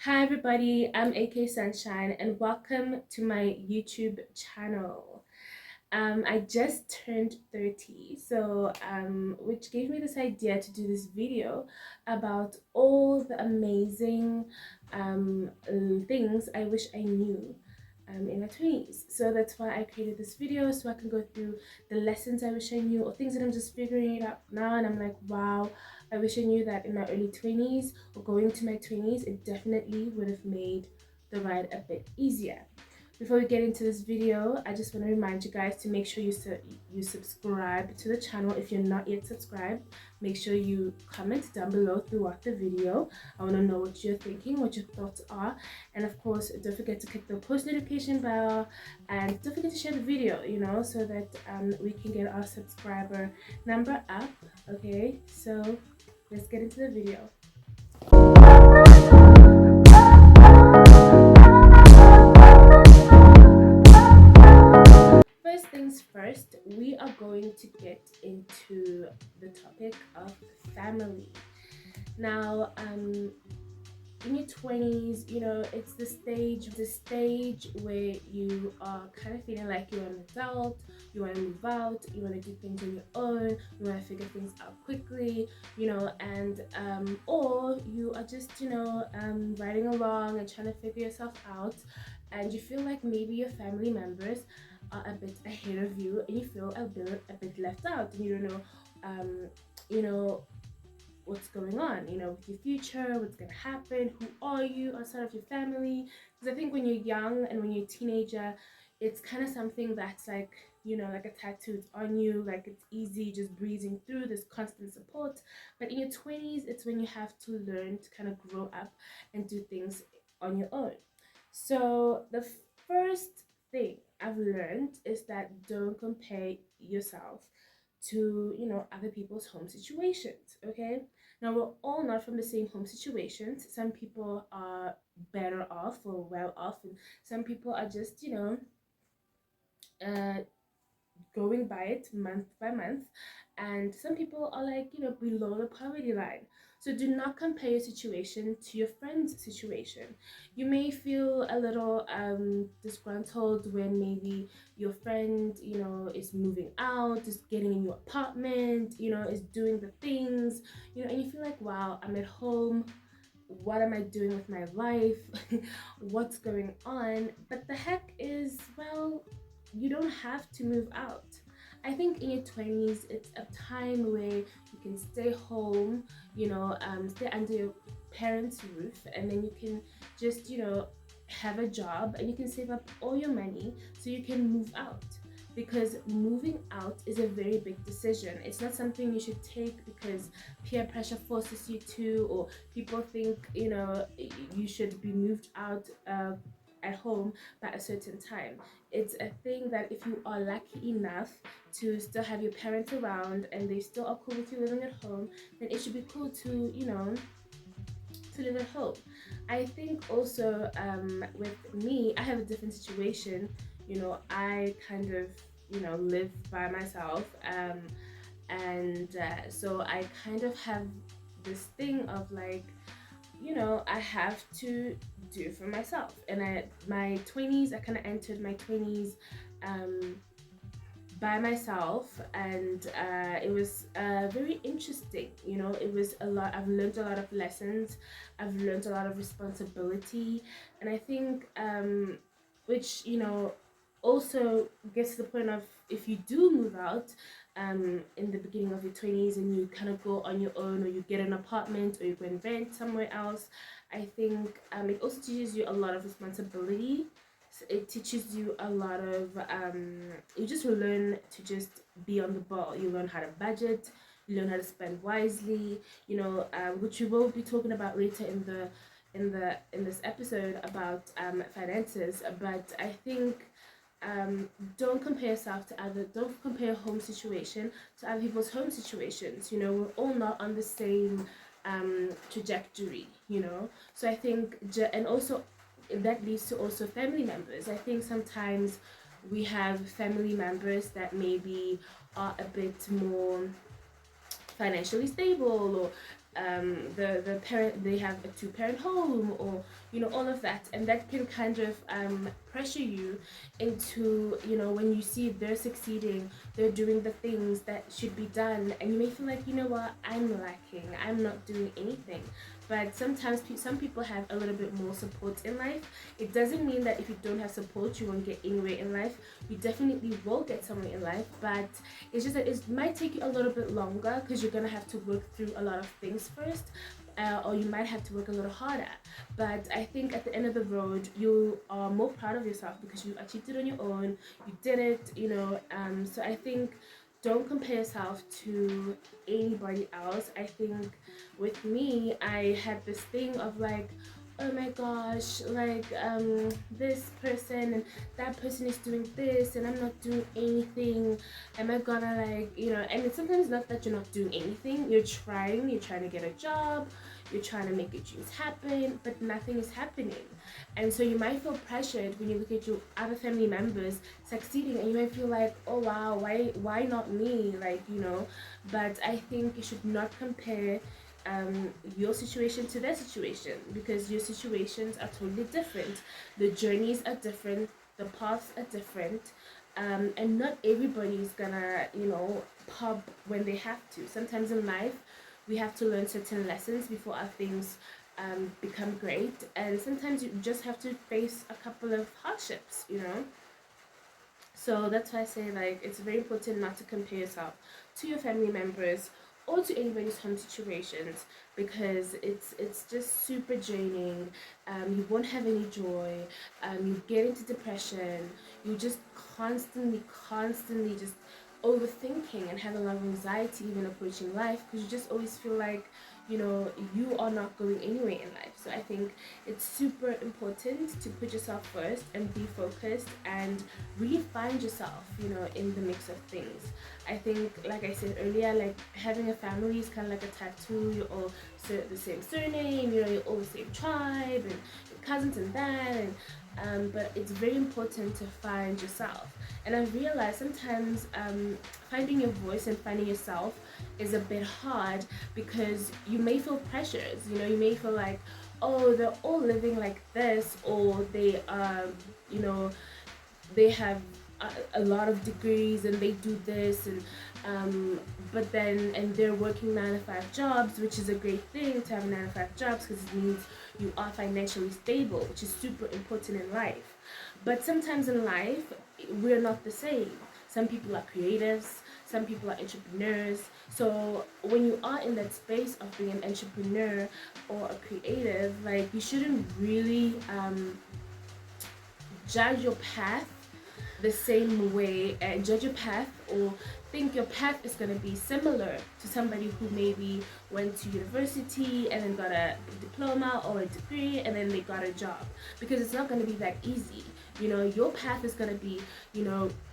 Hi everybody, I'm AK Sunshine and welcome to my YouTube channel. I just turned 30, which gave me this idea to do this video about all the amazing things I wish I knew in my 20s. So that's why I created this video, so I can go through the lessons I wish I knew or things that I'm just figuring it out now, and I'm like, wow, I wish I knew that in my early 20s or going to my 20s. It definitely would have made the ride a bit easier. Before we get into this video, I just want to remind you guys to make sure you subscribe to the channel if you're not yet subscribed. Make sure you comment down below throughout the video. I want to know what you're thinking, what your thoughts are, and of course, don't forget to click the post notification bell, and don't forget to share the video, so that we can get our subscriber number up. Okay, so let's get into the video. First things first, we are going to get into the topic of family. Now, in your 20s, it's the stage where you are kind of feeling like you're an adult, you want to move out, you want to do things on your own, you want to figure things out quickly, and or you are just, riding along and trying to figure yourself out, and you feel like maybe your family members are a bit ahead of you, and you feel a bit left out, and you don't know, you know what's going on, with your future, what's going to happen, who are you outside of your family. Because I think when you're young and when you're a teenager, it's kind of something that's like, like a tattoo. It's on you, like it's easy just breezing through this constant support. But in your 20s, it's when you have to learn to kind of grow up and do things on your own. So the first thing I've learned is that don't compare yourself to, other people's home situations. Okay, now we're all not from the same home situations. Some people are better off or well off, and some people are just, uh going by it month by month, and some people are like, below the poverty line. So do not compare your situation to your friend's situation. You may feel a little disgruntled when maybe your friend, is moving out, is getting a new apartment, is doing the things, and you feel like, wow, I'm at home, what am I doing with my life? What's going on? But the heck is, well, you don't have to move out. I think in your 20s, it's a time where you can stay home, stay under your parents' roof, and then you can just, have a job, and you can save up all your money so you can move out. Because moving out is a very big decision. It's not something you should take because peer pressure forces you to, or people think, you should be moved out at home by a certain time. It's a thing that if you are lucky enough to still have your parents around and they still are cool with you living at home, then it should be cool to, to live at home. I think also, with me, I have a different situation. I kind of, live by myself, and so I kind of have this thing of like, I have to do it for myself. And my 20s, I kind of entered my 20s um, by myself, and it was very interesting. It was a lot. I've learned a lot of lessons, I've learned a lot of responsibility, and I think, which, also gets to the point of, if you do move out in the beginning of your 20s and you kind of go on your own, or you get an apartment, or you go and rent somewhere else, I think it also teaches you a lot of responsibility. It teaches you a lot of, you just learn to just be on the ball. You learn how to budget, you learn how to spend wisely, which we will be talking about later in this episode about finances. But I think, don't compare yourself to don't compare home situation to other people's home situations. We're all not on the same trajectory. So I think, and also that leads to also family members. I think sometimes we have family members that maybe are a bit more financially stable, or the parent, they have a two-parent home, or all of that, and that can kind of pressure you into, when you see they're succeeding, they're doing the things that should be done, and you may feel like, what, I'm lacking, I'm not doing anything. But sometimes some people have a little bit more support in life. It doesn't mean that if you don't have support, you won't get anywhere in life. You definitely will get somewhere in life, but it's just that it might take you a little bit longer, because you're gonna have to work through a lot of things first. Or you might have to work a little harder. But I think at the end of the road, you are more proud of yourself because you achieved it on your own. You did it, So I think don't compare yourself to anybody else. I think with me, I had this thing of like, oh my gosh, like this person and that person is doing this and I'm not doing anything. Am I gonna, like, and it's sometimes not that you're not doing anything, you're trying to get a job, you're trying to make your dreams happen, but nothing is happening. And so you might feel pressured when you look at your other family members succeeding, and you might feel like, oh wow, why not me, like, but I think you should not compare your situation to their situation, because your situations are totally different, the journeys are different, the paths are different, and not everybody is gonna pop when they have to. Sometimes in life we have to learn certain lessons before our things become great, and sometimes you just have to face a couple of hardships. So that's why I say, like, it's very important not to compare yourself to your family members or to anybody's home situations, because it's just super draining. You won't have any joy. You get into depression. You just constantly just overthinking and have a lot of anxiety even approaching life, because you just always feel like you are not going anywhere in life. So I think it's super important to put yourself first and be focused and really find yourself in the mix of things. I think, like I said earlier, like having a family is kind of like a tattoo. You're all the same surname, you're all the same tribe, and your cousins and that, and but it's very important to find yourself. And I've realized sometimes finding your voice and finding yourself is a bit hard, because you may feel pressures. You may feel like, oh, they're all living like this, or they have a lot of degrees and they do this, and but then, and they're working 9 to 5 jobs, which is a great thing to have 9 to 5 jobs, because it means you are financially stable, which is super important in life. But sometimes in life, we're not the same. Some people are creatives, some people are entrepreneurs. So when you are in that space of being an entrepreneur or a creative, like, you shouldn't really judge your path the same way, and judge your path or think your path is going to be similar to somebody who maybe went to university and then got a diploma or a degree and then they got a job, because it's not going to be that easy. Your path is going to be,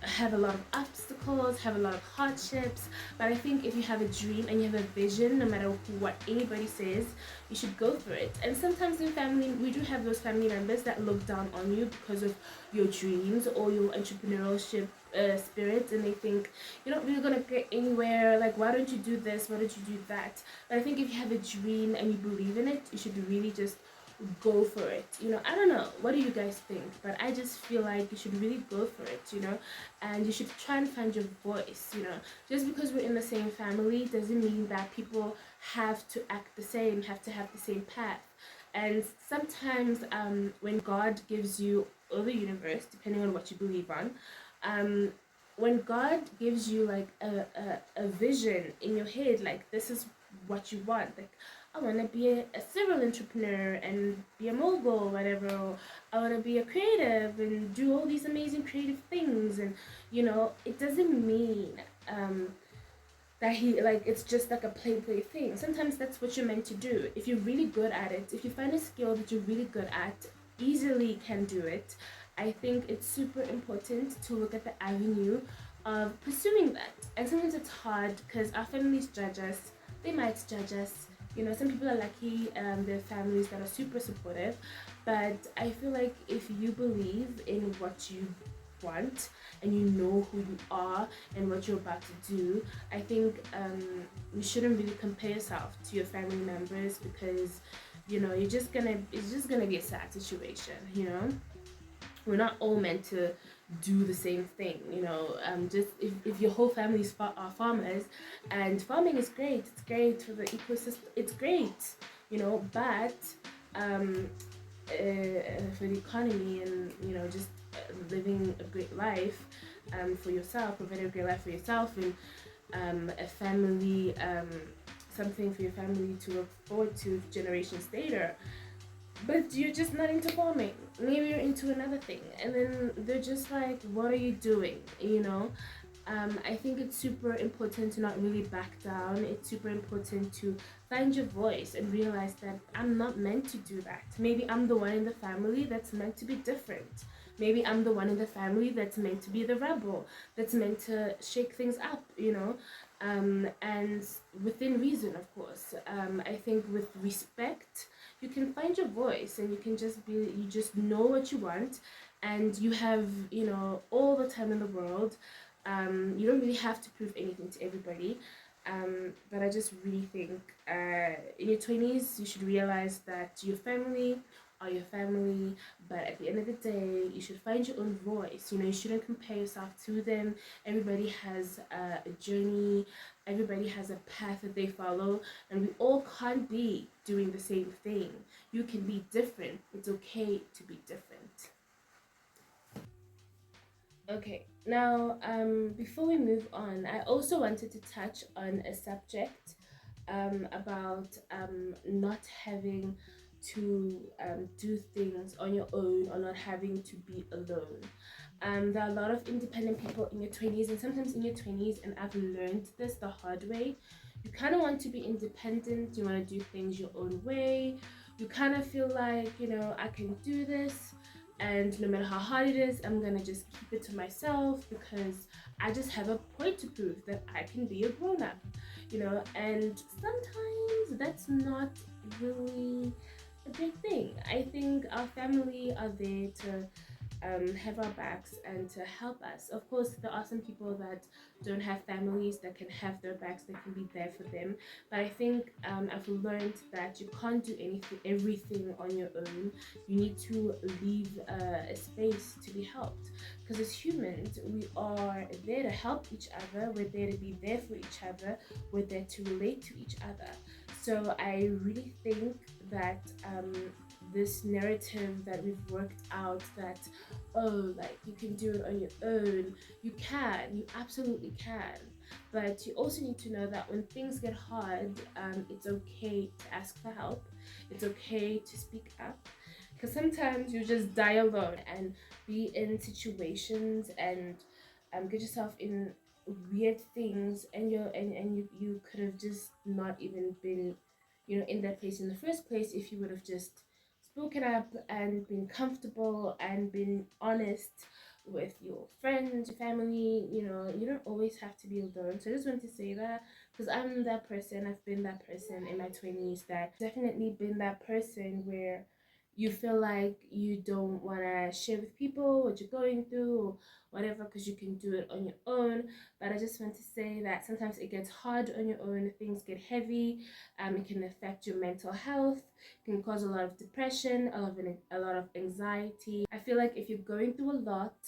have a lot of obstacles, have a lot of hardships. But I think if you have a dream and you have a vision, no matter what anybody says, you should go for it. And sometimes in family, we do have those family members that look down on you because of your dreams or your entrepreneurship spirit, and they think you're not really gonna get anywhere, like, why don't you do this, why don't you do that? But I think if you have a dream and you believe in it, you should really just go for it. I don't know, what do you guys think? But I just feel like you should really go for it, and you should try and find your voice. Just because we're in the same family doesn't mean that people have to act the same, have to have the same path. And sometimes when God gives you, or the universe, depending on what you believe on, when God gives you like a vision in your head, like, this is what you want, like, I want to be a serial entrepreneur and be a mogul or whatever, or I want to be a creative and do all these amazing creative things, and it doesn't mean that it's just like a play thing. Sometimes that's what you're meant to do. If you're really good at it, if you find a skill that you're really good at, easily can do it, I think it's super important to look at the avenue of pursuing that. And sometimes it's hard because our families judge us. They might judge us. Some people are lucky, their families that are super supportive. But I feel like if you believe in what you want, and you know who you are and what you're about to do, I think you shouldn't really compare yourself to your family members, because you're just gonna it's just gonna be a sad situation. We're not all meant to do the same thing. Just if your whole family are farmers, and farming is great, it's great for the ecosystem, it's great, but um for the economy, and just living a great life for yourself, providing a great life for yourself, and a family, something for your family to look forward to generations later. But you're just not into farming. Maybe you're into another thing, and then they're just like, "What are you doing?" I think it's super important to not really back down. It's super important to find your voice and realize that I'm not meant to do that. Maybe I'm the one in the family that's meant to be different. Maybe I'm the one in the family that's meant to be the rebel, that's meant to shake things up. And within reason, of course. I think with respect, you can find your voice, and you just know what you want, and you have, all the time in the world. You don't really have to prove anything to everybody. But I just really think in your 20s, you should realize that your family are your family, but at the end of the day, you should find your own voice. You shouldn't compare yourself to them. Everybody has a journey, everybody has a path that they follow, and we all can't be doing the same thing. You can be different. It's okay to be different. Okay, now before we move on, I also wanted to touch on a subject about not having to do things on your own, or not having to be alone. There are a lot of independent people in your 20s, and sometimes in your 20s, and I've learned this the hard way. You kind of want to be independent, you want to do things your own way. You kind of feel like, I can do this, and no matter how hard it is, I'm gonna just keep it to myself, because I just have a point to prove that I can be a grown up. And sometimes that's not really a great thing. I think our family are there to have our backs and to help us. Of course, there are some people that don't have families that can have their backs, that can be there for them. But I think I've learned that you can't do everything on your own. You need to leave a space to be helped. Because as humans, we are there to help each other. We're there to be there for each other. We're there to relate to each other. So I really think that this narrative that we've worked out, that like you can do it on your own, you absolutely can. But you also need to know that when things get hard, it's okay to ask for help, it's okay to speak up, because sometimes you just die alone and be in situations and get yourself in weird things, and you could have just not even been in that place in the first place if you would have just spoken up and been comfortable and been honest with your friends, your family. You don't always have to be alone. So I just want to say that, because I'm that person. I've been that person in my 20s, that definitely been that person where you feel like you don't want to share with people what you're going through or whatever, because you can do it on your own. But I just want to say that sometimes it gets hard on your own, things get heavy, it can affect your mental health, can cause a lot of depression, a lot of anxiety. I feel like if you're going through a lot,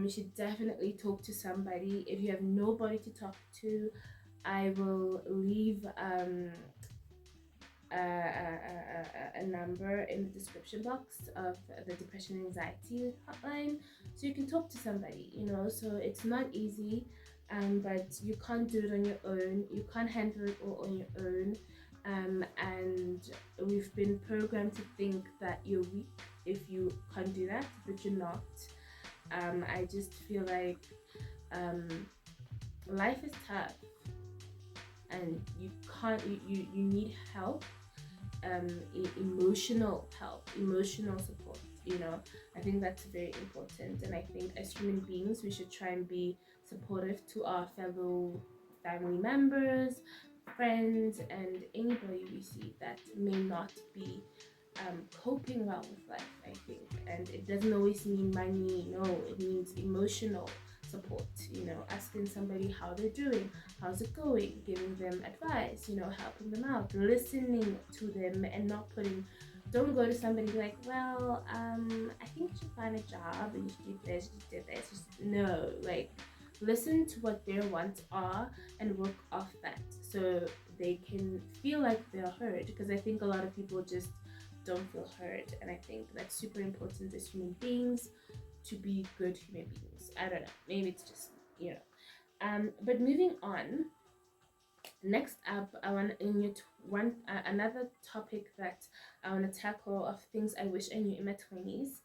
you should definitely talk to somebody. If you have nobody to talk to, I will leave a number in the description box of the depression and anxiety hotline, so you can talk to somebody. So it's not easy, but you can't do it on your own, you can't handle it all on your own. And we've been programmed to think that you're weak if you can't do that, but you're not. I just feel like um, life is tough, and you need help, emotional help, emotional support. I think that's very important, and I think as human beings we should try and be supportive to our fellow family members, friends, and anybody we see that may not be coping well with life, I think. And it doesn't always mean money, no, it means emotional support, asking somebody how they're doing, how's it going, giving them advice, helping them out, listening to them, and not putting, don't go to somebody and be like, well, I think you should find a job and you should do this, you should do this. Just, no, like, listen to what their wants are and work off that so they can feel like they're heard, because I think a lot of people just don't feel heard, and I think that's super important as human beings, to be good human beings. I don't know, maybe it's just, but moving on. Next up, I want in your another topic that I want to tackle of things I wish I knew in my 20s,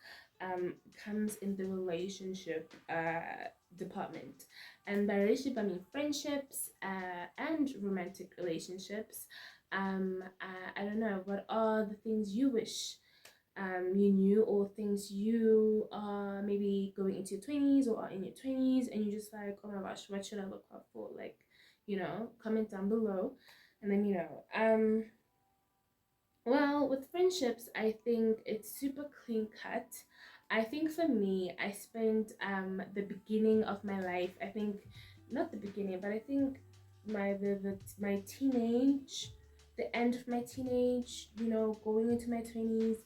comes in the relationship department. And by relationship, I mean friendships and romantic relationships. I don't know, what are the things you wish you knew, or things you are maybe going into your 20s or are in your 20s and you're just like, oh my gosh, what should I look out for? Like, comment down below. And then, well, with friendships, I think it's super clean cut. I think for me, I spent the beginning of my life, I think, not the beginning, but I think my teenage, the end of my teenage, going into my 20s,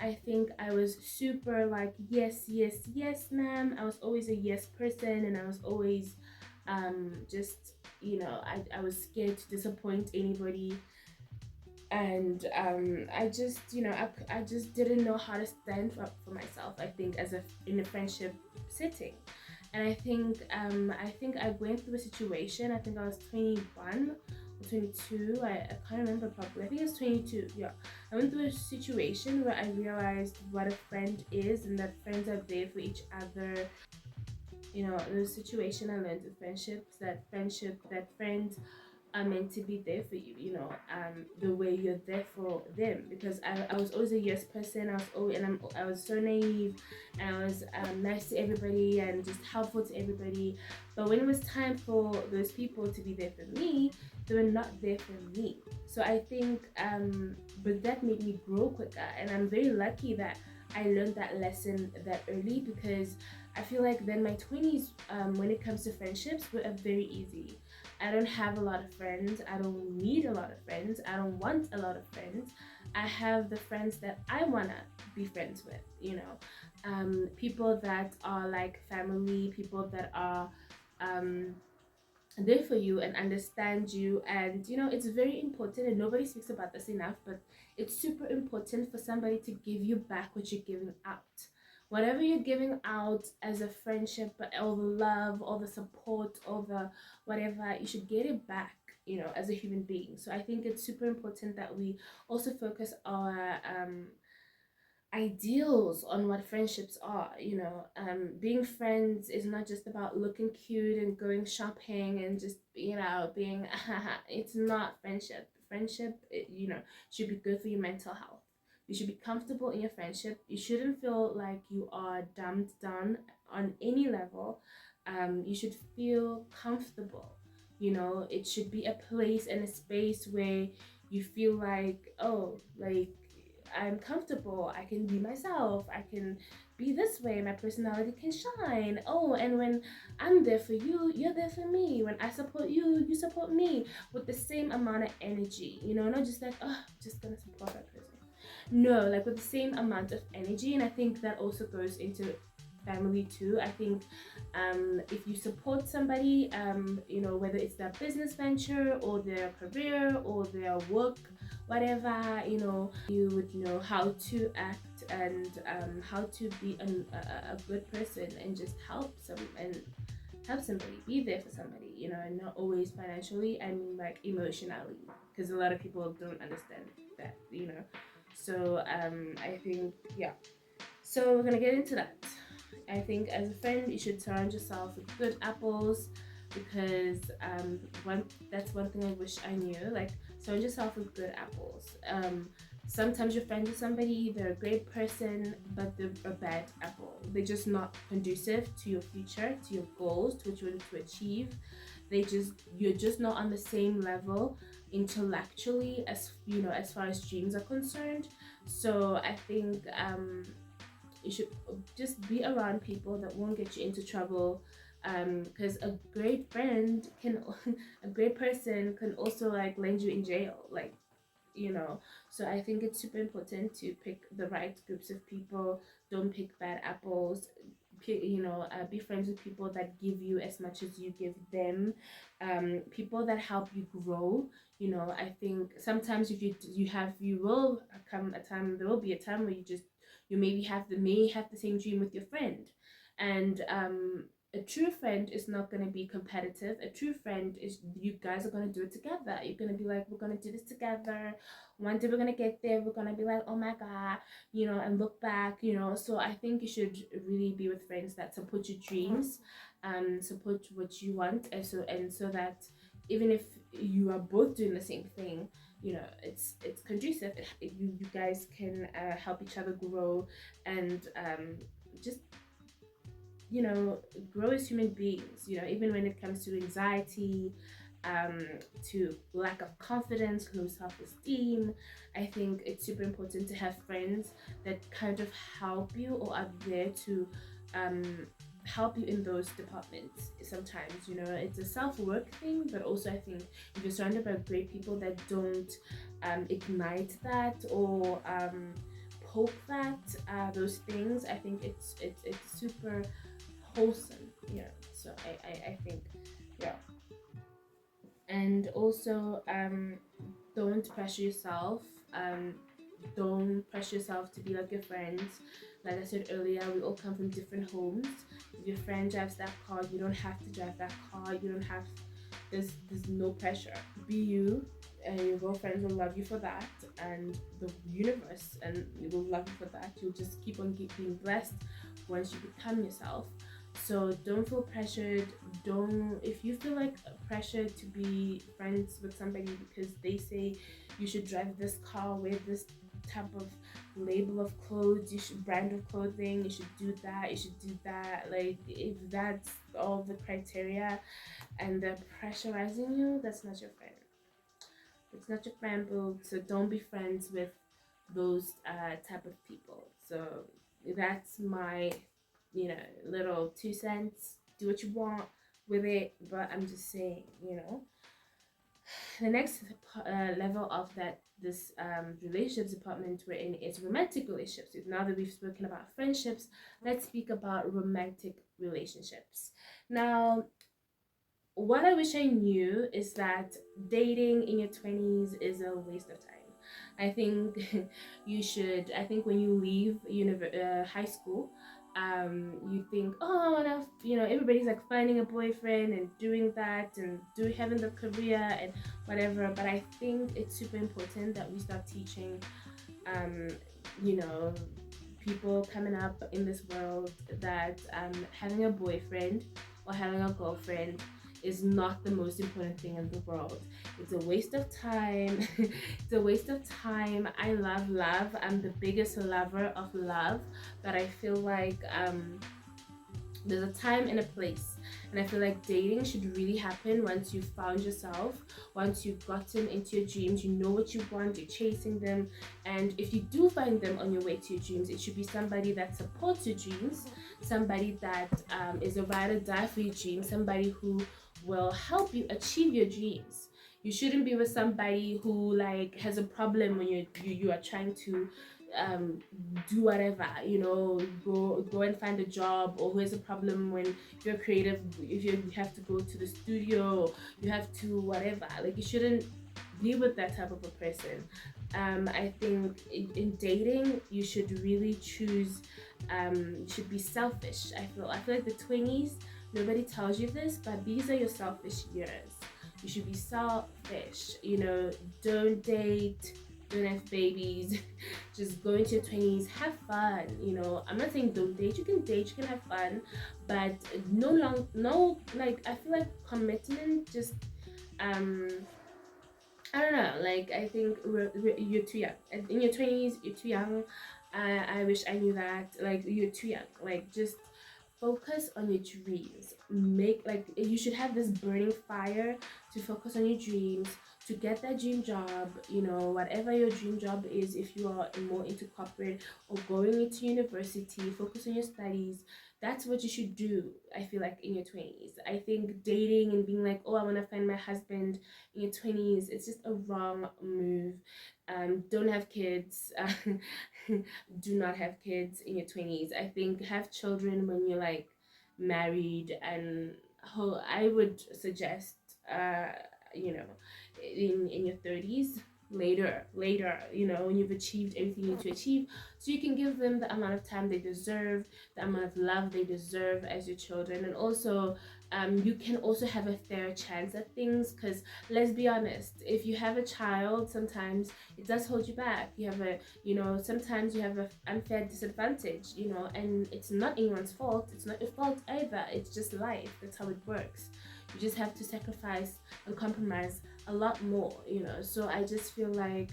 I think I was super like, yes, yes, yes, ma'am. I was always a yes person, and I was always just, I was scared to disappoint anybody. And I just, I just didn't know how to stand up for myself, I think, in a friendship setting. And I think I went through a situation. I think I was 21 or 22. I can't remember properly. I think it was 22. Yeah, I went through a situation where I realized what a friend is, and that friends are there for each other. The situation I learned with friendships, that friends are meant to be there for you, the way you're there for them. Because I was always a yes person. I was so naive, and I was nice to everybody and just helpful to everybody. But when it was time for those people to be there for me, they were not there for me. So I think, but that made me grow quicker, and I'm very lucky that I learned that lesson that early, because I feel like then my 20s, when it comes to friendships, were very easy. I don't have a lot of friends. I don't need a lot of friends. I don't want a lot of friends. I have the friends that I wanna be friends with, people that are like family, people that are there for you and understand you. And it's very important, and nobody speaks about this enough, but it's super important for somebody to give you back what you're giving out. Whatever you're giving out as a friendship, all the love, all the support, all the whatever, you should get it back, as a human being. So I think it's super important that we also focus our ideals on what friendships are. Being friends is not just about looking cute and going shopping and just being it's not friendship. Should be good for your mental health. You should be comfortable in your friendship. You shouldn't feel like you are dumbed down on any level. You should feel comfortable. It should be a place and a space where you feel like, oh, like, I'm comfortable, I can be myself, I can be this way, my personality can shine. Oh, and when I'm there for you, you're there for me. When I support you, you support me with the same amount of energy, not just like, oh, I'm just gonna support that person. No, like with the same amount of energy. And I think that also goes into family too. I think if you support somebody, whether it's their business venture or their career or their work, whatever, you would know how to act and how to be a good person and just help somebody, be there for somebody, and not always financially, I mean like emotionally, because a lot of people don't understand that. So I think, yeah, so we're gonna get into that. I think as a friend, you should surround yourself with good apples, because that's one thing I wish I knew. Like, surround yourself with good apples. Sometimes you're friends with somebody, they're a great person, but they're a bad apple. They're just not conducive to your future, to your goals, to what you want to achieve. You're just not on the same level intellectually, as far as dreams are concerned. So I think you should just be around people that won't get you into trouble, because a great friend can a great person can also like land you in jail, like, you know. So I think it's super important to pick the right groups of people. Don't pick bad apples. Be friends with people that give you as much as you give them, people that help you grow. I think sometimes if you will come a time there will be a time where you maybe may have the same dream with your friend. And a true friend is not going to be competitive. A true friend is, you guys are going to do it together. You're going to be like, we're going to do this together. One day we're going to get there. We're going to be like, oh my God, and look back. So I think you should really be with friends that support your dreams, support what you want, and so that even if you are both doing the same thing, it's conducive. You guys can help each other grow, and just you know grow as human beings, even when it comes to anxiety, to lack of confidence, low self-esteem. I think it's super important to have friends that kind of help you or are there to um, help you in those departments. Sometimes it's a self-work thing, but also I think if you're surrounded by great people that don't ignite that or poke those things, I think it's super wholesome. So I think, yeah. And also, don't pressure yourself. um don't pressure yourself to be like your friends. Like I said earlier, we all come from different homes. If your friend drives that car, you don't have to drive that car. You don't have There's no pressure. Be you, and your girlfriends will love you for that, and the universe and it will love you for that. You'll just keep on being blessed once you become yourself. So don't feel pressured. Don't If you feel like pressured to be friends with somebody because they say you should drive this car, wear this type of label of clothes, you should brand of clothing, you should do that, you should do that, like if that's all the criteria and they're pressurizing you, that's not your friend. It's not your friend, boo. So don't be friends with those type of people. So that's my, little 2 cents. Do what you want with it, but I'm just saying, the next level of this relationships department we're in is romantic relationships. Now that we've spoken about friendships, let's speak about romantic relationships. Now, what I wish I knew is that dating in your 20s is a waste of time. I think I think when you leave high school, you think, oh, now, everybody's like finding a boyfriend and doing that and having the career and whatever. But I think it's super important that we start teaching, um, you know, people coming up in this world that having a boyfriend or having a girlfriend is not the most important thing in the world. It's a waste of time. It's a waste of time. I love love. I'm the biggest lover of love, but I feel like there's a time and a place, and I feel like dating should really happen once you've found yourself, once you've gotten into your dreams, you know what you want, you're chasing them. And if you do find them on your way to your dreams, it should be somebody that supports your dreams, somebody that is a ride or die for your dreams, somebody who will help you achieve your dreams. You shouldn't be with somebody who like has a problem when you are trying to do whatever, go and find a job, or who has a problem when you're creative, if you have to go to the studio, you have to whatever. Like, you shouldn't be with that type of a person. I think in dating you should really choose, you should be selfish. I feel like the 20s, nobody tells you this, but these are your selfish years. You should be selfish. Don't date, don't have babies. Just go into your 20s, have fun. I'm not saying don't date. You can date, you can have fun, but no, like, I feel like commitment just I don't know. Like, I think you're too young. In your 20s, you're too young. I wish I knew that. Like, you're too young. Like, just focus on your dreams. You should have this burning fire to focus on your dreams, to get that dream job, you know, whatever your dream job is. If you are more into corporate or going into university, focus on your studies. That's what you should do, I feel like, in your 20s. I think dating and being like, oh, I want to find my husband in your 20s, it's just a wrong move. Don't have kids. Do not have kids in your 20s. I think have children when you're like married, and I would suggest, uh, you know, in your 30s, later, you know, when you've achieved everything you need to achieve, so you can give them the amount of time they deserve, the amount of love they deserve as your children. And also, you can also have a fair chance at things, because let's be honest, if you have a child, sometimes it does hold you back. You have a, you know, sometimes you have an unfair disadvantage, you know, and it's not anyone's fault. It's not your fault either. It's just life. That's how it works. You just have to sacrifice and compromise a lot more, you know. So I just feel like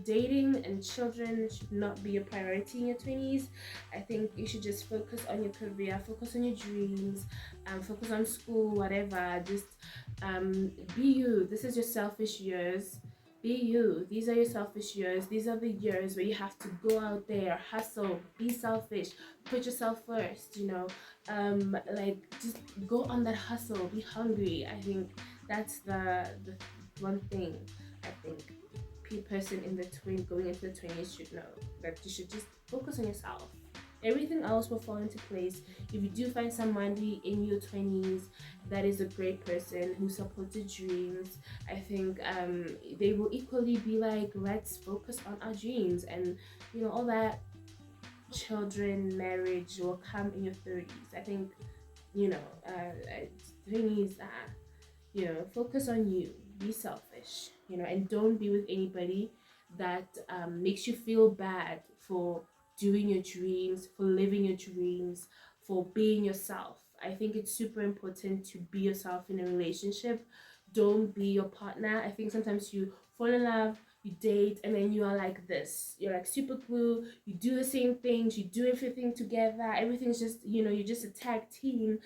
dating and children should not be a priority in your 20s. I think you should just focus on your career, focus on your dreams, focus on school, whatever. Just be you. This is your selfish years. Be you. These are your selfish years. These are the years where you have to go out there, hustle, be selfish, put yourself first, you know. Like, just go on that hustle, be hungry. I think that's the one thing I think person in the going into the 20s should know, that you should just focus on yourself. Everything else will fall into place. If you do find somebody in your 20s that is a great person who supports your dreams, I think they will equally be like, let's focus on our dreams, and you know, all that children, marriage will come in your 30s. I think, you know, 20s, you know, focus on you, be selfish, you know, and don't be with anybody that makes you feel bad for doing your dreams, for living your dreams, for being yourself. I think it's super important to be yourself in a relationship. Don't be your partner. I think sometimes you fall in love, you date, and then you are like this. You're like super glue. You do the same things. You do everything together. Everything's just, you know, you're just a tag team.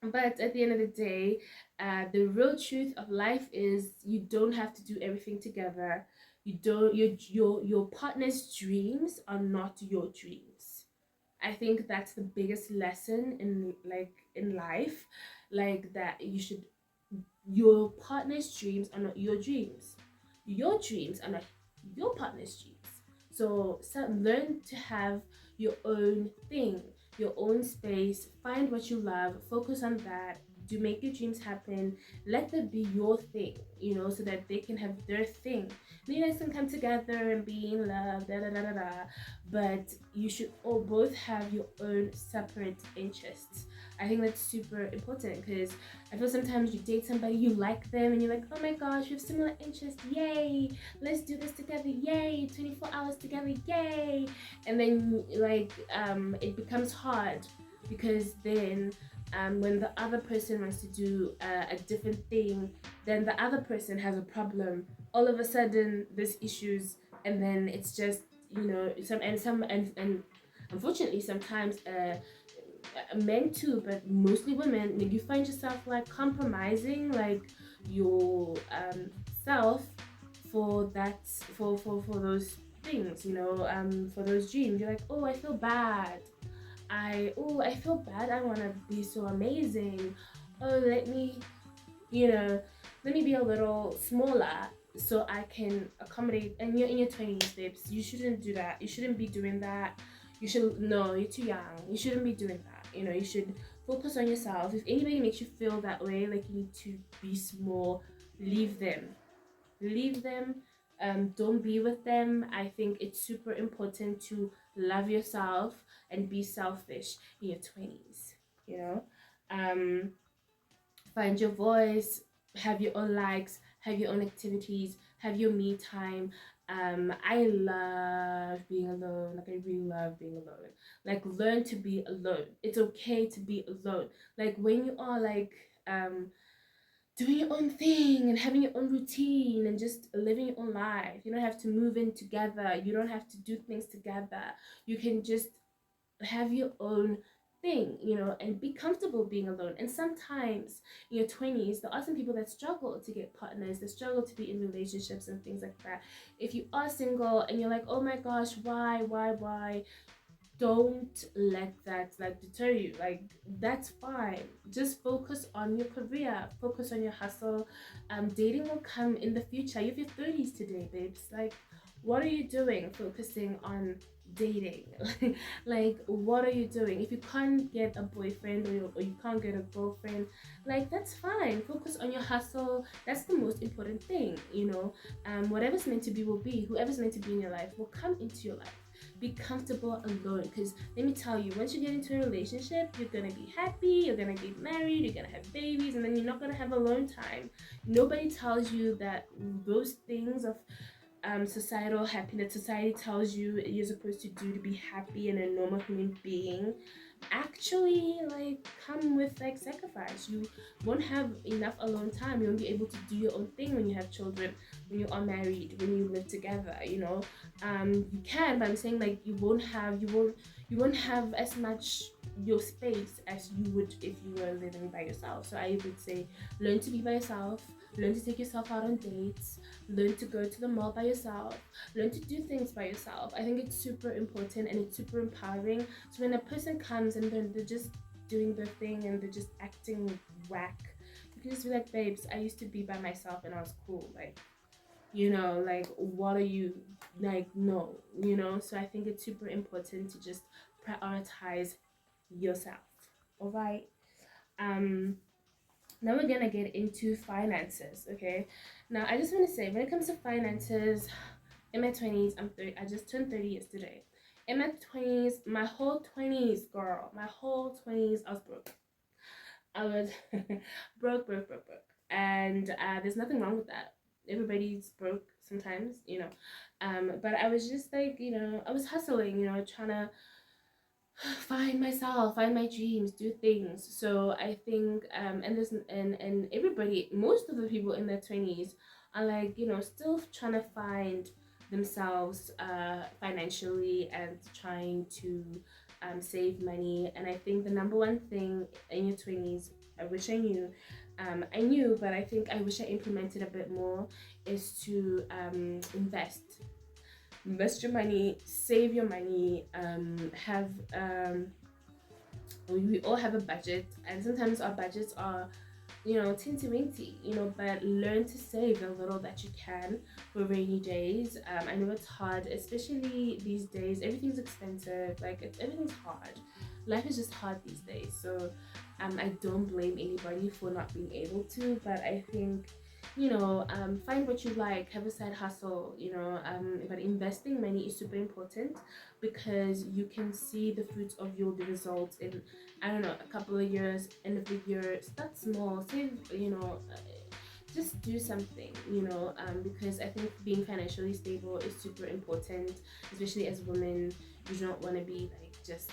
But at the end of the day, the real truth of life is you don't have to do everything together. You don't, your partner's dreams are not your dreams. I think that's the biggest lesson in, like, in life, like, that you should, your partner's dreams are not your dreams. Your dreams are not your partner's dreams. So learn to have your own thing, your own space. Find what you love, focus on that. Do make your dreams happen. Let them be your thing, you know, so that they can have their thing. And you guys can come together and be in love, da da da da da. But you should all both have your own separate interests. I think that's super important, because I feel sometimes you date somebody, you like them, and you're like, oh my gosh, we have similar interests, yay, let's do this together, yay, 24 hours together, yay. And then, like, it becomes hard, because then when the other person wants to do a different thing, then the other person has a problem. All of a sudden, there's issues, and then it's just, you know, and unfortunately, sometimes men too, but mostly women, like, you find yourself like compromising like your self for that, for those things, you know, for those dreams. You're like, oh, I feel bad. I feel bad. I want to be so amazing. Oh, you know, let me be a little smaller so I can accommodate. And you're in your 20s, babes. You shouldn't do that. You shouldn't be doing that. You should, no, you're too young. You shouldn't be doing that. You know, you should focus on yourself. If anybody makes you feel that way, like you need to be small, leave them. Leave them. Don't be with them. I think it's super important to love yourself and be selfish in your 20s, you know. Find your voice, have your own likes, have your own activities, have your me time. I love being alone. Like, I really love being alone. Like, learn to be alone. It's okay to be alone. Like, when you are like doing your own thing and having your own routine and just living your own life. You don't have to move in together. You don't have to do things together. You can just have your own thing, and be comfortable being alone. And sometimes in your 20s, there are some people that struggle to get partners, that struggle to be in relationships and things like that. If you are single and you're like, oh my gosh, why, don't let that like deter you. Like, that's fine. Just focus on your career, focus on your hustle. Dating will come in the future. You have your 30s today, babes. Like, what are you doing focusing on dating? Like, what are you doing? If you can't get a boyfriend, or you can't get a girlfriend, like, that's fine. Focus on your hustle. That's the most important thing. Whatever's meant to be will be. Whoever's meant to be in your life will come into your life. Be comfortable alone, because let me tell you, once you get into a relationship, you're gonna be happy, you're gonna get married, you're gonna have babies, and then you're not gonna have alone time. Nobody tells you that those things of societal happiness, society tells you you're supposed to do to be happy and a normal human being, actually like come with like sacrifice. You won't have enough alone time. You won't be able to do your own thing when you have children, when you are married, when you live together. You can, but I'm saying like you won't have as much your space as you would if you were living by yourself. So I would say, learn to be by yourself, learn to take yourself out on dates, learn to go to the mall by yourself, learn to do things by yourself. I think it's super important and it's super empowering. So when a person comes and they're just doing their thing and they're just acting whack, you can just be like, babes, I used to be by myself and I was cool. Like, what are you, like, no, so I think it's super important to just prioritize yourself. All right. um Now we're gonna get into finances. Okay, now I just want to say, when it comes to finances, in my 20s, I'm 30. I just turned 30 yesterday. In my 20s, my whole 20s, girl, my whole 20s, I was broke. I was broke, and there's nothing wrong with that. Everybody's broke sometimes, but I was just like, I was hustling, trying to find myself, find my dreams, do things. So I think and everybody, most of the people in their 20s are like, still trying to find themselves financially, and trying to save money. And I think the number one thing in your 20s, I wish I knew, but I think I wish I implemented a bit more, is to invest your money, save your money, have we all have a budget, and sometimes our budgets are, teensy weensy, but learn to save the little that you can for rainy days. I know it's hard, especially these days. Everything's expensive, like everything's hard. Life is just hard these days. So I don't blame anybody for not being able to, but I think, find what you like, have a side hustle, but investing money is super important, because you can see the fruits of your results in, I don't know, a couple of years, end of the year. Start small, save, just do something, because I think being financially stable is super important, especially as women. You don't want to be like just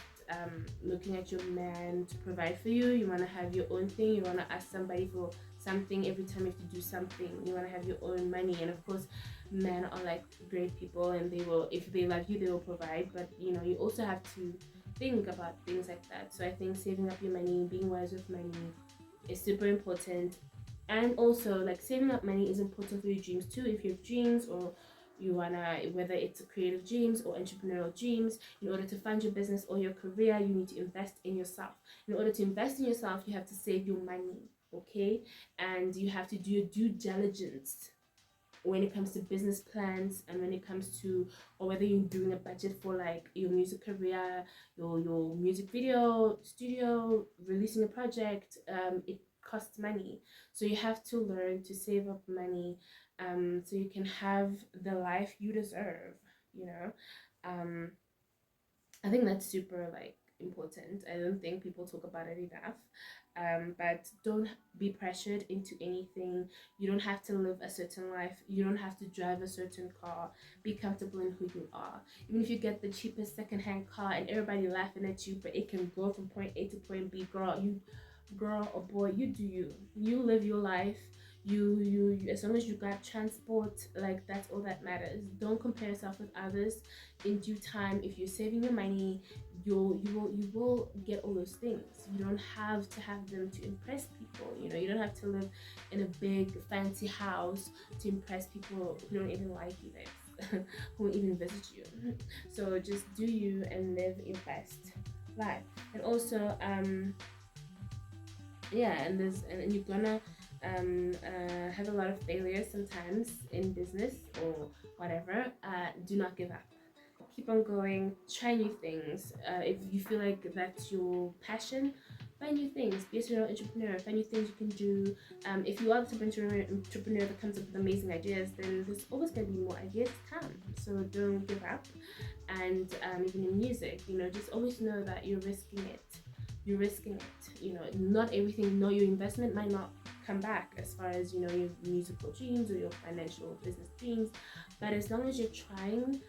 looking at your man to provide for you. You want to have your own thing. You want to ask somebody for something every time you have to do something. You want to have your own money. And of course, men are like great people, and they will, if they love you, they will provide. But you also have to think about things like that. So I think saving up your money, being wise with money, is super important. And also, like, saving up money is important for your dreams too. If you have dreams, or you wanna, whether it's creative dreams or entrepreneurial dreams, in order to fund your business or your career, you need to invest in yourself. In order to invest in yourself, you have to save your money, okay? And you have to do your due diligence when it comes to business plans, and when it comes to, or whether you're doing a budget for like your music career, your music video studio, releasing a project. It costs money, so you have to learn to save up money, so you can have the life you deserve, you know um I think that's super like important. I don't think people talk about it enough. But don't be pressured into anything. You don't have to live a certain life. You don't have to drive a certain car. Be comfortable in who you are. Even if you get the cheapest secondhand car and everybody laughing at you, but it can go from point A to point B, girl, or boy, you do you. You live your life. As long as you got transport, like that's all that matters. Don't compare yourself with others. In due time, if you're saving your money, you will get all those things. You don't have to have them to impress people. You don't have to live in a big fancy house to impress people who don't even like you there, who won't even visit you. So just do you and live your best life. And also yeah, and you're gonna have a lot of failures sometimes in business or whatever. Do not give up. Keep on going. Try new things. If you feel like that's your passion, find new things. Be a serial entrepreneur. Find new things you can do. If you are the type of entrepreneur that comes up with amazing ideas, then there's always going to be more ideas to come. So don't give up. And even in music, just always know that you're risking it. You're risking it. Not everything. No, your investment might not come back as far as your musical dreams or your financial business dreams, but as long as you're trying,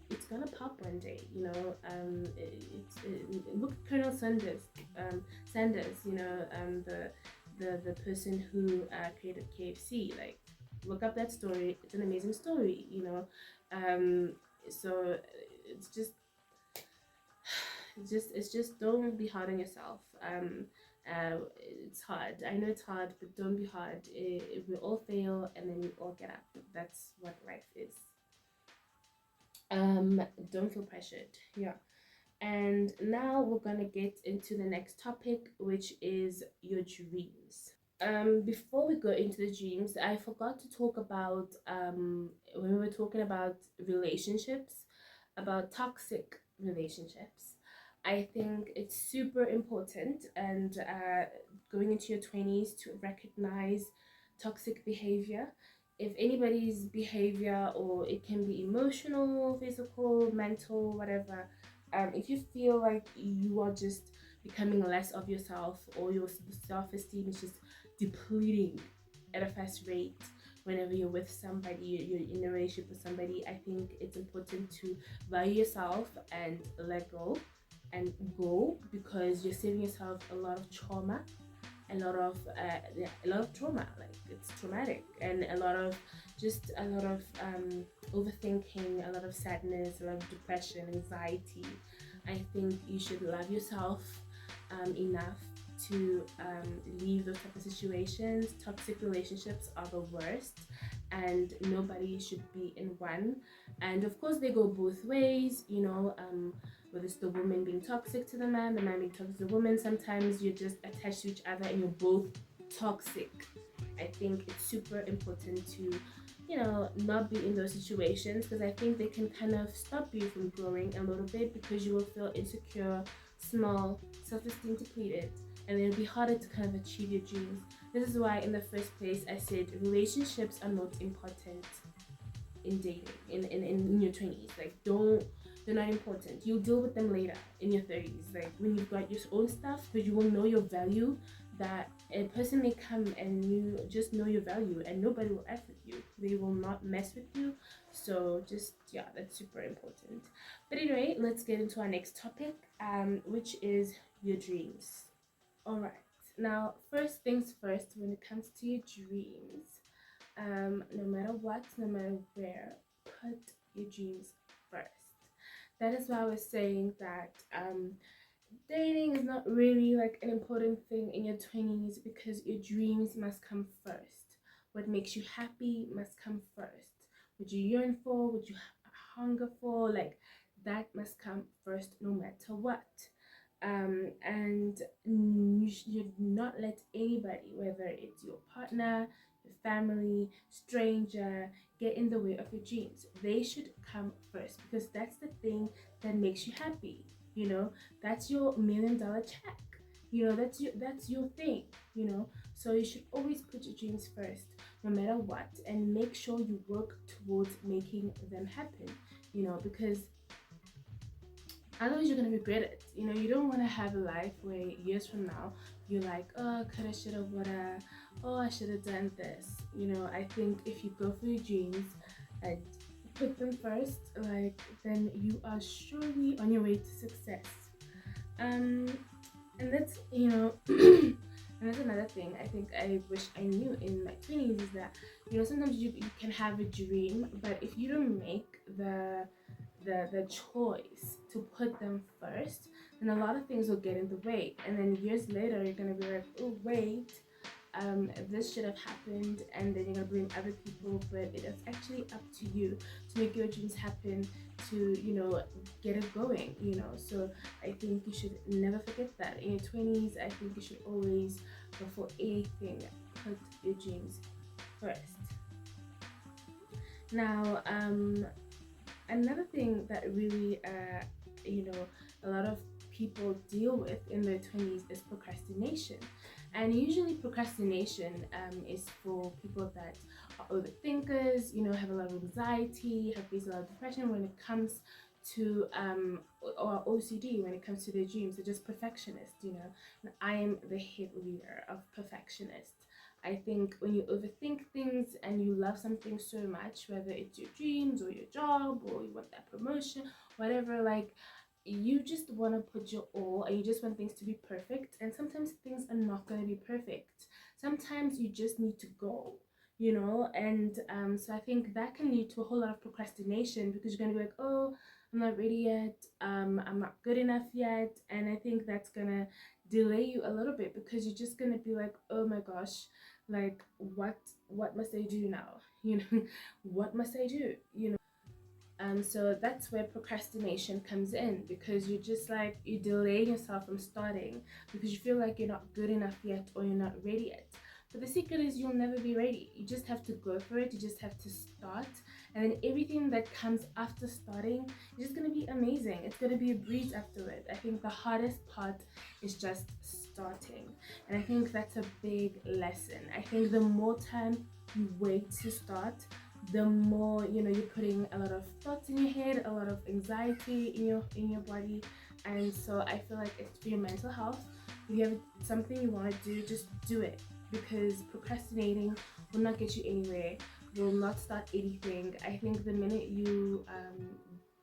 it's gonna pop one day. Look at Colonel Sanders, the person who created KFC. Like, look up that story. It's an amazing story. So it's just don't be hard on yourself. It's hard. I know it's hard, but don't be hard. We all fail and then we all get up. That's what life is. Don't feel pressured. Yeah. And now we're gonna get into the next topic, which is your dreams. Before we go into the dreams, I forgot to talk about when we were talking about relationships, about toxic relationships. I think it's super important and going into your 20s to recognize toxic behavior. If anybody's behavior, or it can be emotional, physical, mental, whatever, if you feel like you are just becoming less of yourself, or your self-esteem is just depleting at a fast rate whenever you're with somebody, you're in a relationship with somebody, I think it's important to value yourself and let go and go, because you're saving yourself a lot of trauma, a lot of trauma. Like, it's traumatic, and a lot of overthinking, a lot of sadness, a lot of depression, anxiety. I think you should love yourself enough to leave those type of situations. Toxic relationships are the worst, and nobody should be in one. And of course, they go both ways. Whether it's the woman being toxic to the man being toxic to the woman. Sometimes you're just attached to each other and you're both toxic. I think it's super important to not be in those situations, because I think they can kind of stop you from growing a little bit, because you will feel insecure, small, self-esteem depleted, and it'll be harder to kind of achieve your dreams. This is why in the first place I said relationships are not important in dating in your 20s. Like, they're not important. You'll deal with them later in your 30s, like when you've got your own stuff, but you will know your value. That a person may come and you just know your value, and nobody will F with you. They will not mess with you. So just, yeah, that's super important. But anyway, let's get into our next topic, which is your dreams. All right. Now, first things first, when it comes to your dreams, no matter what, no matter where, put your dreams first. That is why I was saying that dating is not really like an important thing in your 20s, because your dreams must come first. What makes you happy must come first. What you yearn for, what you hunger for, like, that must come first no matter what. And you should not let anybody, whether it's your partner, your family, stranger, get in the way of your dreams. They should come first, because that's the thing that makes you happy. That's your $1 million check. That's your thing. So you should always put your dreams first, no matter what, and make sure you work towards making them happen. Because otherwise you're gonna regret it. You don't want to have a life where years from now you're like, oh, coulda, shoulda, woulda, oh, I should have done this. I think if you go for your dreams and put them first, like, then you are surely on your way to success. And that's And that's another thing I think I wish I knew in my 20s is that, sometimes you can have a dream, but if you don't make the choice to put them first, then a lot of things will get in the way. And then years later, you're gonna be like, oh wait, this should have happened, and then you're gonna blame other people. But it is actually up to you to make your dreams happen, to get it going. So I think you should never forget that in your 20s. I think you should always, before anything, put your dreams first. Now, another thing that really a lot of people deal with in their 20s is procrastination. And usually procrastination is for people that are overthinkers, have a lot of anxiety, have faced a lot of depression when it comes to or OCD when it comes to their dreams. They're just perfectionists. And I am the head leader of perfectionists. I think when you overthink things and you love something so much, whether it's your dreams or your job or you want that promotion, whatever, like, you just want to put your all and you just want things to be perfect. And sometimes things are not going to be perfect. Sometimes you just need to go, and so I think that can lead to a whole lot of procrastination because you're going to be like, oh, I'm not ready yet, I'm not good enough yet. And I think that's going to delay you a little bit because you're just going to be like, oh my gosh, like, what must I do now? What must I do? So that's where procrastination comes in, because you just like you delay yourself from starting because you feel like you're not good enough yet or you're not ready yet. But the secret is you'll never be ready. You just have to go for it. You just have to start, and then everything that comes after starting is just gonna be amazing. It's gonna be a breeze after it. I think the hardest part is just starting, and I think that's a big lesson. I think the more time you wait to start, the more you're putting a lot of thoughts in your head, a lot of anxiety in your body. And so I feel like it's for your mental health. If you have something you want to do, just do it, because procrastinating will not get you anywhere, will not start anything. I think the minute you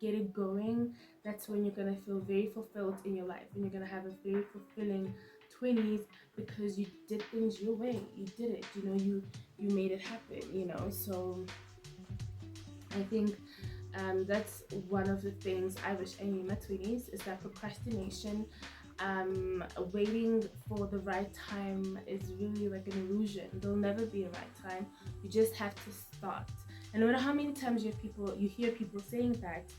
get it going, that's when you're gonna feel very fulfilled in your life, and you're gonna have a very fulfilling 20s, because you did things your way. You did it, you made it happen. So I think that's one of the things I wish I knew in my 20s, is that procrastination, waiting for the right time, is really like an illusion. There'll never be a right time. You just have to start. And no matter how many times you hear people saying that,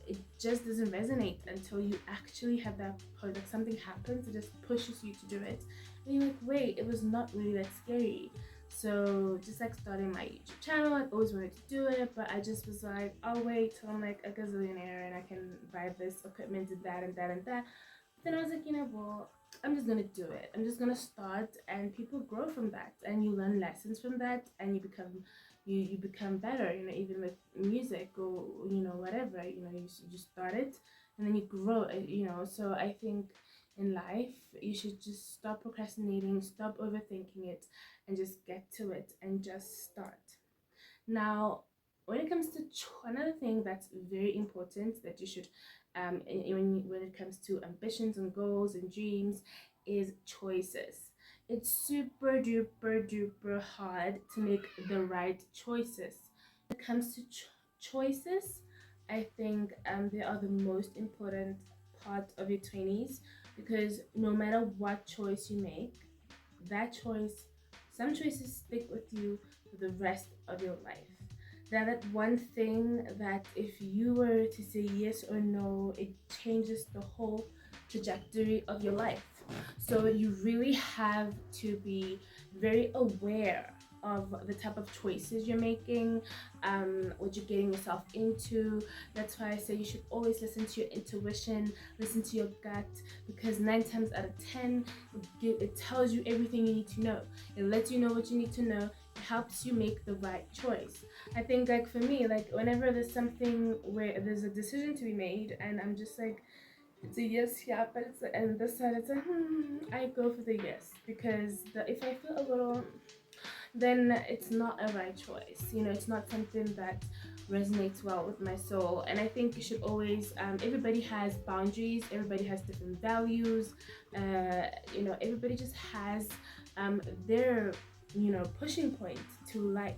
it just doesn't resonate until you actually have that point, like something happens, it just pushes you to do it. And you're like, wait, it was not really that scary. So just like starting my YouTube channel, I always wanted to do it, but I just was like, I'll wait till I'm like a gazillionaire and I can buy this equipment and that and that and that. But then I was like, well, I'm just gonna do it. I'm just gonna start, and people grow from that, and you learn lessons from that, and you become better. Even with music or whatever. You start it, and then you grow. So I think in life you should just stop procrastinating, stop overthinking it, and just get to it and just start. Now, when it comes to another thing that's very important that you should, when it comes to ambitions and goals and dreams, is choices. It's super duper duper hard to make the right choices. When it comes to choices, I think they are the most important part of your 20s, because no matter what choice you make, that choice, some choices stick with you for the rest of your life. That one thing that if you were to say yes or no, it changes the whole trajectory of your life. So you really have to be very aware of the type of choices you're making, what you're getting yourself into. That's why I say you should always listen to your intuition, listen to your gut, because 9 times out of 10, it tells you everything you need to know. It lets you know what you need to know. It helps you make the right choice. I think, like, for me, like, whenever there's something where there's a decision to be made and I'm just like, it's a yes, yeah, but it's and this side it's like, I go for the yes, because if I feel a little, then it's not a right choice. It's not something that resonates well with my soul. And I think you should always, everybody has boundaries, everybody has different values, everybody just has their pushing point to life,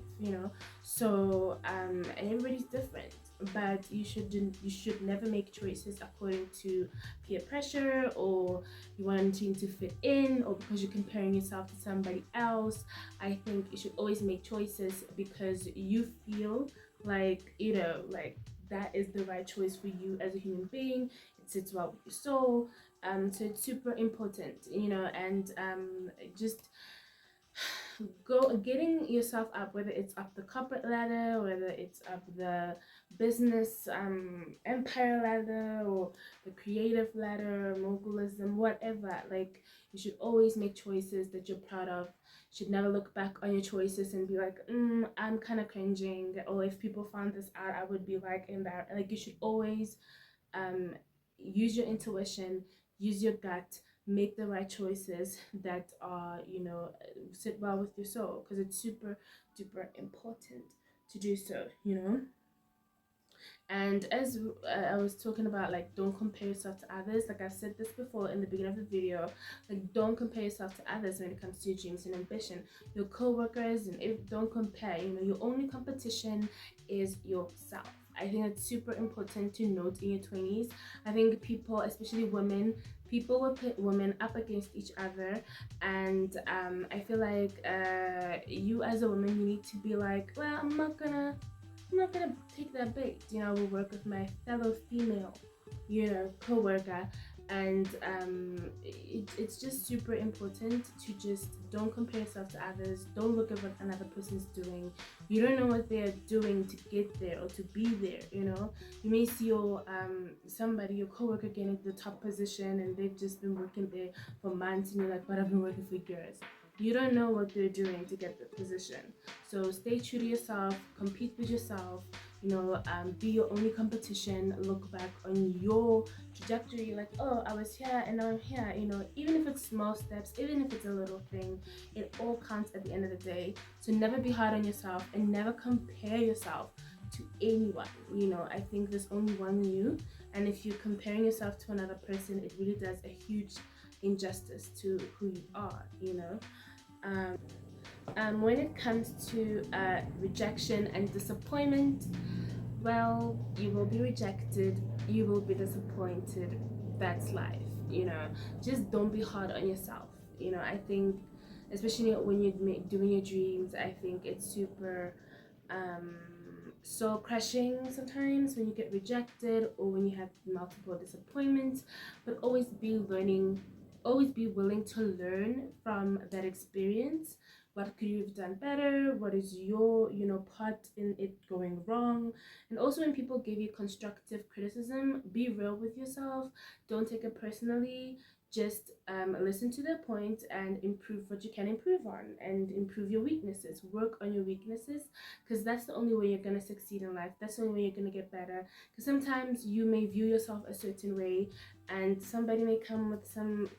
so and everybody's different, but you should never make choices according to peer pressure, or you wanting to fit in, or because you're comparing yourself to somebody else. I think you should always make choices because you feel like like that is the right choice for you as a human being. It sits well with your soul. So it's super important, and just go getting yourself up, whether it's up the corporate ladder, whether it's up the business empire ladder, or the creative ladder, mogulism, whatever. Like, you should always make choices that you're proud of. You should never look back on your choices and be like, I'm kind of cringing, or if people found this out, I would be like embarrassed. Like, you should always um use your intuition, use your gut, make the right choices that are sit well with your soul, because it's super duper important to do so. And as I was talking about, like, don't compare yourself to others. Like I said this before in the beginning of the video, like, don't compare yourself to others when it comes to your dreams and ambition. Your co-workers, and don't compare. Your only competition is yourself. I think it's super important to note in your 20s. I think people, especially women, people will put women up against each other, and I feel like you as a woman, you need to be like, well, I'm not gonna take that bait. I will work with my fellow female, co-worker, and it's just super important to just don't compare yourself to others. Don't look at what another person's doing. You don't know what they're doing to get there or to be there. You may see your co-worker getting the top position, and they've just been working there for months, and you're like, but I've been working for years. You don't know what they're doing to get the position. So stay true to yourself, compete with yourself, be your only competition. Look back on your trajectory, like, oh, I was here and now I'm here. Even if it's small steps, even if it's a little thing, it all counts at the end of the day. So never be hard on yourself, and never compare yourself to anyone. I think there's only one you, and if you're comparing yourself to another person, it really does a huge injustice to who you are. When it comes to rejection and disappointment, well, you will be rejected, you will be disappointed. That's life. Just don't be hard on yourself. I think, especially when you're doing your dreams, I think it's super soul crushing sometimes when you get rejected or when you have multiple disappointments. But always be learning, always be willing to learn from that experience. What could you have done better? What is your part in it going wrong? And also, when people give you constructive criticism, be real with yourself. Don't take it personally. Just listen to their point and improve what you can improve on, and improve your weaknesses. Work on your weaknesses, because that's the only way you're going to succeed in life. That's the only way you're going to get better. Because sometimes you may view yourself a certain way, and somebody may come with some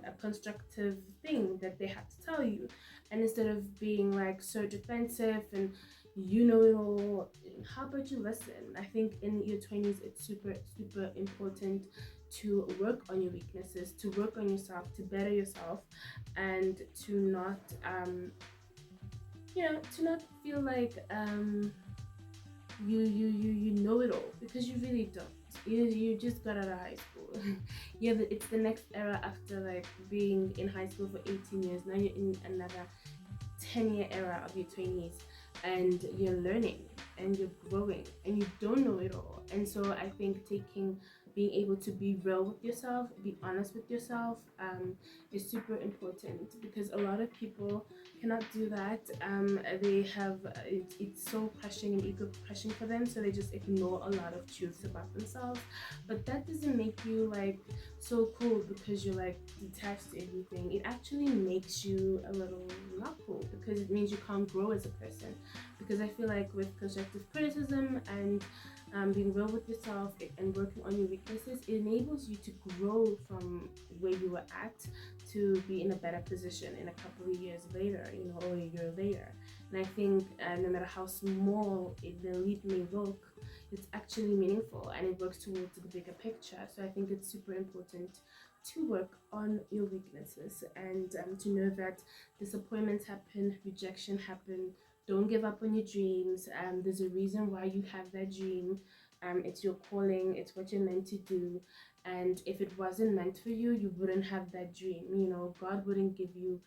a constructive thing that they have to tell you, and instead of being like so defensive and it all, how about you listen? I think in your 20s, it's super super important to work on your weaknesses, to work on yourself, to better yourself, and to not to not feel like you know it all, because you really don't. You just got out of high school. Yeah, it's the next era after like being in high school for 18 years. Now you're in another 10-year era of your 20s, and you're learning and you're growing and you don't know it all. And so I think being able to be real with yourself, be honest with yourself, is super important, because a lot of people cannot do that. They have it's so crushing and ego crushing for them, so they just ignore a lot of truths about themselves. But that doesn't make you like so cool because you're like detached to everything. It actually makes you a little not cool, because it means you can't grow as a person. Because I feel like with constructive criticism and being real with yourself and working on your weaknesses, it enables you to grow from where you were at to be in a better position in a couple of years later, or a year later. And I think no matter how small the leap may look, it's actually meaningful and it works towards the bigger picture. So I think it's super important to work on your weaknesses and to know that disappointments happen, rejection happen. Don't give up on your dreams. There's a reason why you have that dream. It's your calling, it's what you're meant to do. And if it wasn't meant for you, you wouldn't have that dream. You know, God wouldn't give you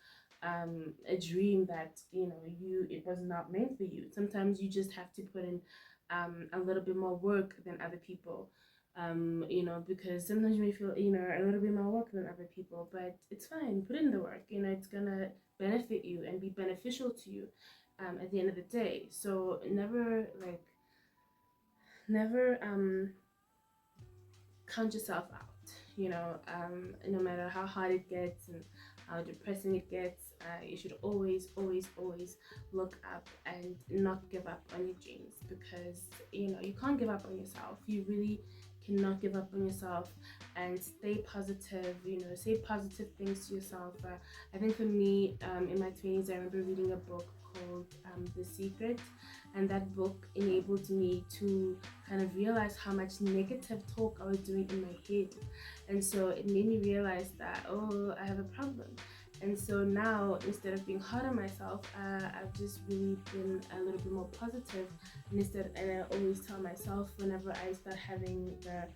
a dream that it was not meant for you. Sometimes you just have to put in a little bit more work than other people, because sometimes you may feel a little bit more work than other people, but it's fine. Put in the work. It's gonna benefit you and be beneficial to you at the end of the day. So never count yourself out. No matter how hard it gets and how depressing it gets, you should always, always, always look up and not give up on your dreams, because you can't give up on yourself. You really cannot give up on yourself, and stay positive. Say positive things to yourself. I think for me, in my 20s, I remember reading a book called The Secret, and that book enabled me to kind of realize how much negative talk I was doing in my head. And so it made me realize that, oh, I have a problem. And so now, instead of being hard on myself, I've just really been a little bit more positive. And I always tell myself whenever I start having the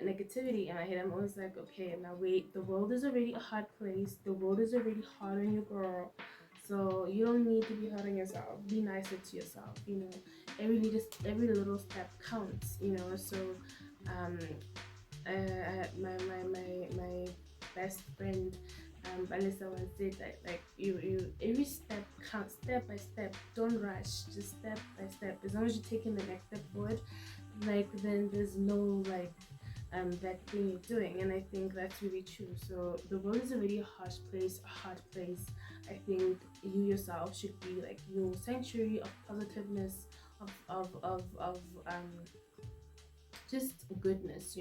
negativity in my head, I'm always like, okay, now wait, the world is already a hard place. The world is already hard on you, girl. So you don't need to be hard on yourself. Be nicer to yourself. Every little step counts. So um, my best friend Vanessa once said that, like, you every step counts, step by step. Don't rush, just step by step. As long as you're taking the next step forward, like, then there's no like that thing you're doing. And I think that's really true. So the world is already a harsh place, a hard place. I think you yourself should be like your sanctuary of positiveness, of just goodness,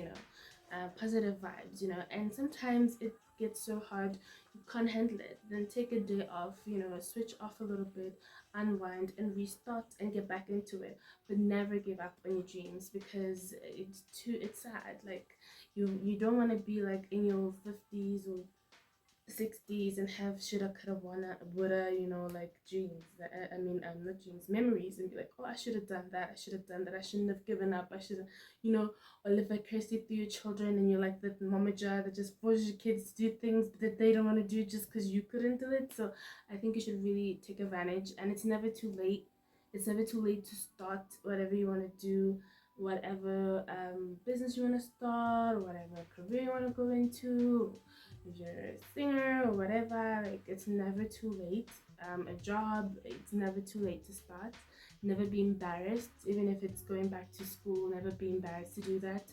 positive vibes, and sometimes it gets so hard you can't handle it. Then take a day off, switch off a little bit, unwind and restart and get back into it. But never give up on your dreams, because it's sad. Like, you don't want to be like in your 50s or 60s and have shoulda coulda woulda, like dreams that not dreams, memories, and be like, oh, I should have done that, I should have done that, I shouldn't have given up, I should have, or live vicariously through your children, and you're like that momager that just forces your kids to do things that they don't want to do just because you couldn't do it. So I think you should really take advantage, and it's never too late. It's never too late to start whatever you want to do, whatever business you want to start, whatever career you want to go into. If you're a singer or whatever, like, it's never too late. A job, it's never too late to start. Never be embarrassed, even if it's going back to school. Never be embarrassed to do that.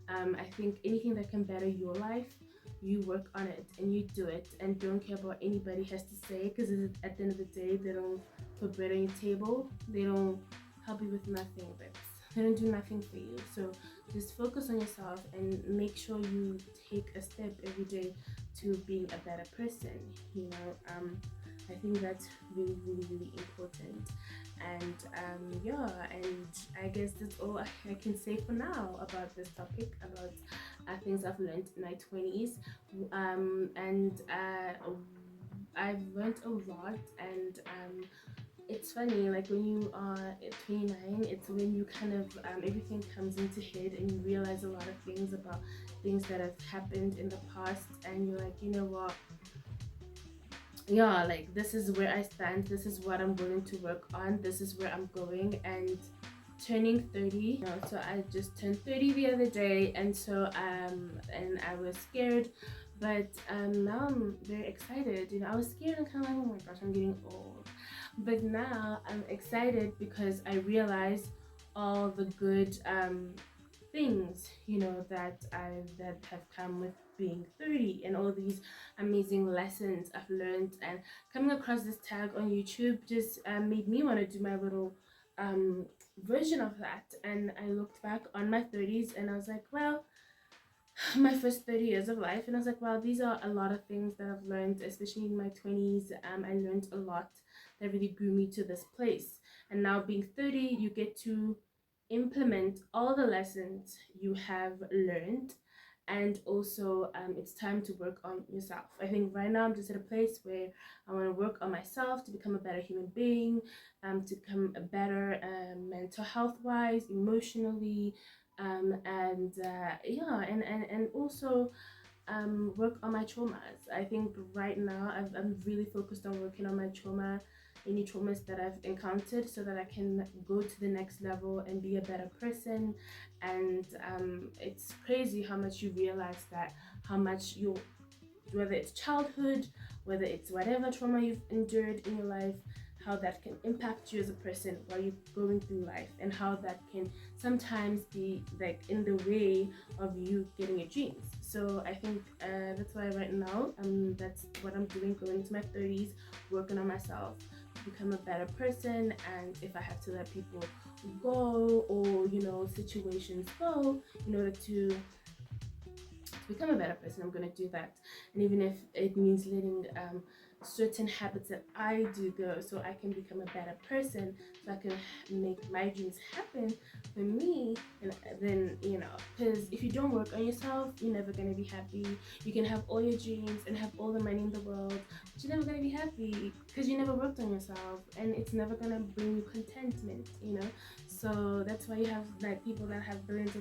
I think anything that can better your life, you work on it and you do it, and don't care about what anybody has to say, because at the end of the day, they don't put bread on your table. They don't help you with nothing, but they don't do nothing for you. So just focus on yourself and make sure you take a step every day to being a better person. I think that's really, really, really important. And yeah, and I guess that's all I can say for now about this topic, about things I've learned in my 20s. And I've learned a lot. And it's funny, like, when you are at 29, it's when you kind of everything comes into head, and you realize a lot of things about things that have happened in the past, and you're like, you know what, yeah, like, this is where I stand, this is what I'm willing to work on, this is where I'm going. And turning 30, so I just turned 30 the other day, and so and I was scared, but now I'm very excited. I was scared and kind of like, oh my gosh, I'm getting old. But now I'm excited because I realize all the good things, that have come with being 30, and all these amazing lessons I've learned. And coming across this tag on YouTube just made me want to do my little version of that. And I looked back on my 30s, and I was like, well, my first 30 years of life, and I was like, wow, these are a lot of things that I've learned, especially in my 20s. I learned a lot. that really grew me to this place. And now being 30, you get to implement all the lessons you have learned. And also, it's time to work on yourself. I think right now I'm just at a place where I want to work on myself to become a better human being, to become a better mental health wise, emotionally, and yeah, and also work on my traumas. I think right now I'm really focused on working on my trauma, any traumas that I've encountered, so that I can go to the next level and be a better person. And it's crazy how much you realize that, how much you, whether it's childhood, whether it's whatever trauma you've endured in your life, how that can impact you as a person while you're going through life, and how that can sometimes be like in the way of you getting your dreams. So I think that's why right now that's what I'm doing, going into my 30s, working on myself to become a better person. And if I have to let people go, or situations go, in order to become a better person, I'm going to do that. And even if it means letting certain habits that I do go, so I can become a better person, so I can make my dreams happen for me. And then, because if you don't work on yourself, you're never going to be happy. You can have all your dreams and have all the money in the world, but you're never going to be happy because you never worked on yourself, and it's never going to bring you contentment. So that's why you have like people that have billions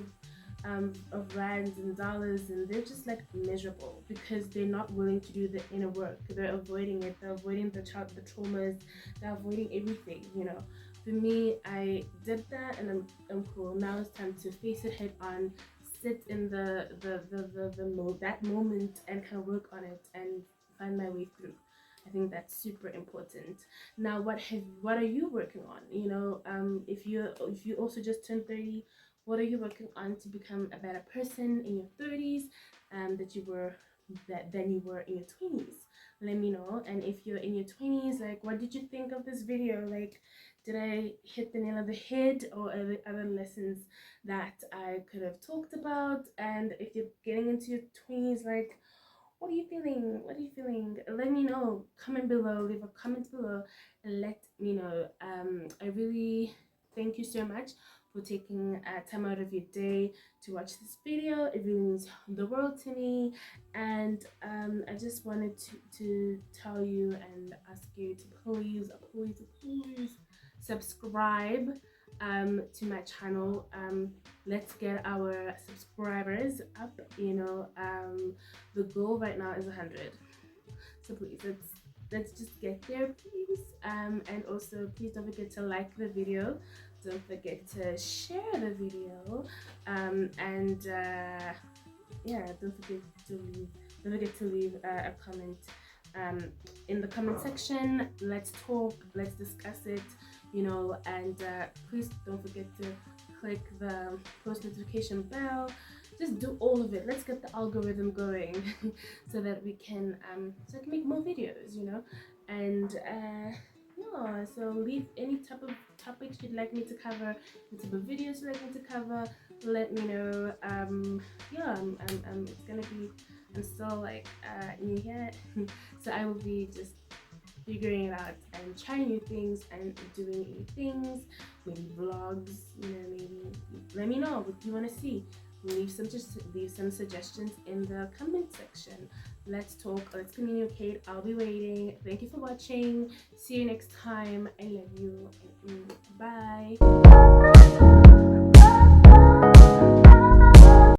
of rands and dollars, and they're just like miserable because they're not willing to do the inner work. They're avoiding it. They're avoiding the traumas. They're avoiding everything. For me, I did that, and I'm cool. Now it's time to face it head on, sit in that moment, and kind of work on it and find my way through. I think that's super important. Now, what are you working on? If you also just turned 30, what are you working on to become a better person in your 30s, than you were in your 20s? Let me know. And if you're in your 20s, like, what did you think of this video? Like, did I hit the nail on the head, or are there other lessons that I could have talked about? And if you're getting into your 20s, like, what are you feeling? What are you feeling? Let me know. Comment below. Leave a comment below and let me know. I really thank you so much for taking time out of your day to watch this video. It really means the world to me. And I just wanted to tell you and ask you to please subscribe to my channel. Let's get our subscribers up. The goal right now is 100, so please let's just get there, please. And also, please don't forget to like the video, don't forget to share the video, and yeah, don't forget to leave a comment in the comment section. Let's talk, let's discuss it, and please don't forget to click the post notification bell. Just do all of it. Let's get the algorithm going so that we can make more videos, and yeah, so leave any type of topics you'd like me to cover, any type of videos you'd like me to cover. Let me know. Yeah, it's gonna be, I'm still like new here, so I will be just figuring it out and trying new things and doing new things, maybe vlogs, maybe. Let me know what you want to see. Leave some suggestions in the comment section. Let's talk, let's communicate. I'll be waiting. Thank you for watching. See you next time. I love you. Bye.